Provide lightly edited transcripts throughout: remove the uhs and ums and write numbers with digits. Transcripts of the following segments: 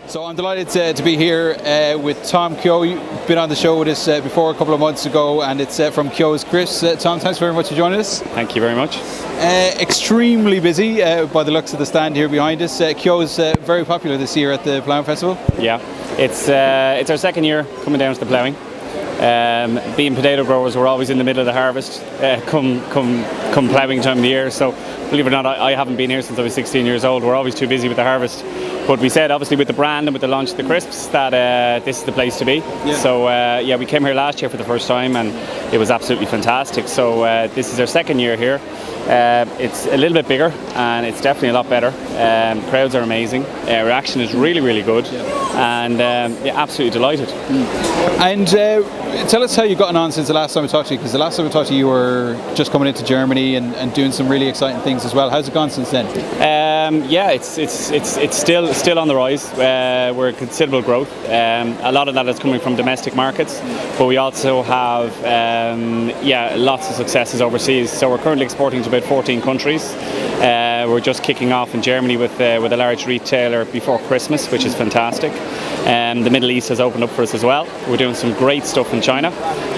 So I'm delighted to be here with Tom Keogh. You've been on the show with us before a couple of months ago, and it's from Keoghs Crisps. Tom, thanks very much for joining us. Thank you very much. Extremely busy by the looks of the stand here behind us. Keoghs very popular this year at the Ploughing Festival. Yeah, it's our second year coming down to the Ploughing. Being potato growers, we're always in the middle of the harvest come ploughing time of the year. So believe it or not, I haven't been here since I was 16 years old. We're always too busy with the harvest. But we said, obviously, with the brand and with the launch of the crisps, that this is the place to be. Yeah. So we came here last year for the first time, and it was absolutely fantastic. So this is our second year here. It's a little bit bigger, and it's definitely a lot better. Crowds are amazing. Reaction is really, really good, and absolutely delighted. And tell us how you've gotten on since the last time we talked to you, because the last time we talked to you, you were just coming into Germany and doing some really exciting things as well. How's it gone since then? It's still on the rise. We're considerable growth. A lot of that is coming from domestic markets, but we also have lots of successes overseas. So we're currently exporting to about 14 countries. We're just kicking off in Germany with a large retailer before Christmas, which is fantastic. The Middle East has opened up for us as well. We're doing some great stuff in China,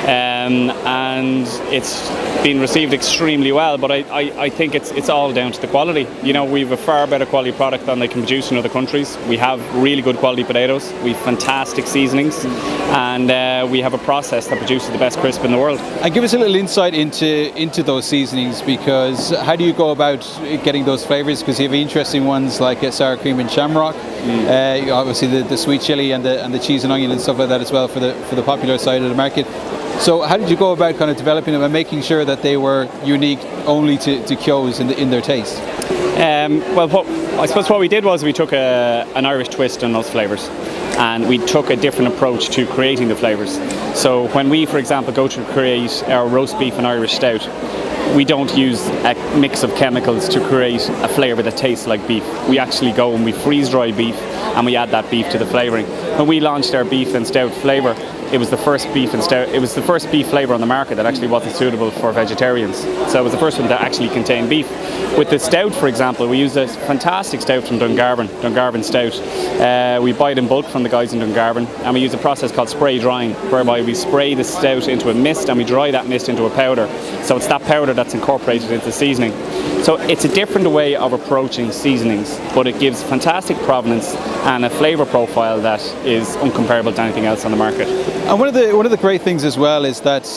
and it's been received extremely well. But I think it's all down to the quality. You know, we have a far better quality product than they can produce in other countries. We have really good quality potatoes. We have fantastic seasonings, and we have a process that produces the best crisp in the world. And give us a little insight into those seasonings, because how do you go about getting those flavours? Because you have interesting ones like sour cream and shamrock. Obviously the sweet chilli and the cheese and onion and stuff like that as well for the popular side of the market. So how did you go about kind of developing them and making sure that they were unique only to Keoghs in their taste? I suppose what we did was we took an Irish twist on those flavours, and we took a different approach to creating the flavours. So when we, for example, go to create our roast beef and Irish stout, we don't use a mix of chemicals to create a flavour that tastes like beef. We actually go and we freeze dry beef, and we add that beef to the flavouring. When we launched our beef and stout flavour, it was the first beef and stout. It was the first beef flavour on the market that actually wasn't suitable for vegetarians. So it was the first one that actually contained beef. With the stout, for example, we used a fantastic stout from Dungarvan stout. We buy it in bulk from the guys in Dungarvan, and we use a process called spray drying, whereby we spray the stout into a mist and we dry that mist into a powder. So it's that powder that's incorporated into the seasoning. So it's a different way of approaching seasonings, but it gives fantastic provenance and a flavour profile that is uncomparable to anything else on the market. And one of the great things as well is that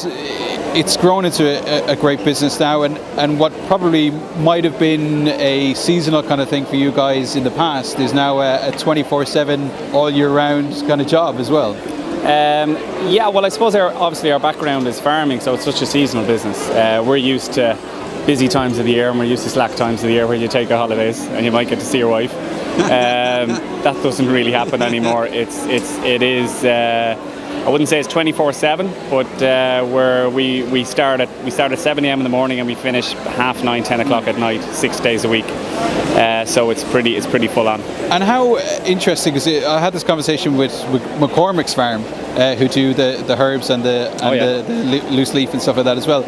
it's grown into a great business now, and what probably might have been a seasonal kind of thing for you guys in the past is now a 24/7 all year round kind of job as well. I suppose obviously our background is farming, so it's such a seasonal business. We're used to busy times of the year, and we're used to slack times of the year where you take your holidays and you might get to see your wife. That doesn't really happen anymore. It is. I wouldn't say it's 24/7, but we start at 7 a.m. in the morning and we finish 9:30, 10 o'clock at night, 6 days a week. So it's pretty full on. And how interesting is it? I had this conversation with McCormick's farm, who do the herbs and the loose leaf and stuff like that as well,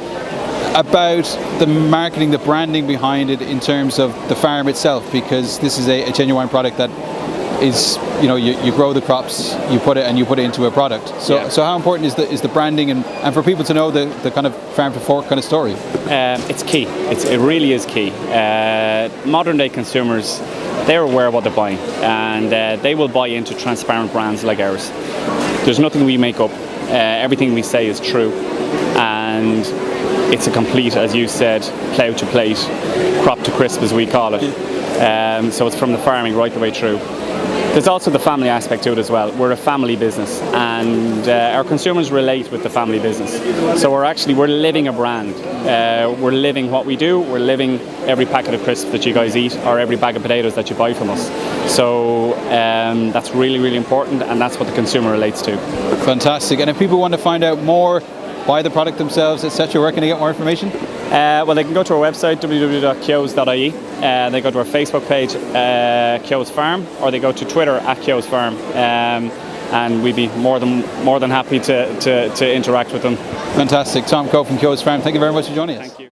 about the marketing, the branding behind it in terms of the farm itself, because this is a genuine product that is, you grow the crops, you put it into a product. So how important is the branding and for people to know the kind of farm to fork kind of story? It's key. It really is key. Modern day consumers, they're aware of what they're buying, and they will buy into transparent brands like ours. There's nothing we make up. Everything we say is true, and it's a complete, as you said, plough to plate, crop to crisp as we call it. So it's from the farming right the way through. There's also the family aspect to it as well. We're a family business, and our consumers relate with the family business. So we're living a brand. We're living what we do. We're living every packet of crisps that you guys eat, or every bag of potatoes that you buy from us. So that's really, really important, and that's what the consumer relates to. Fantastic. And if people want to find out more, buy the product themselves, etc., where can they get more information? Well, they can go to our website, www.keoghs.ie. They go to our Facebook page, Keoghs Farm, or they go to Twitter @Keoghs Farm. and we'd be more than happy to interact with them. Fantastic. Tom Keogh from Keoghs Farm, thank you very much for joining us. Thank you.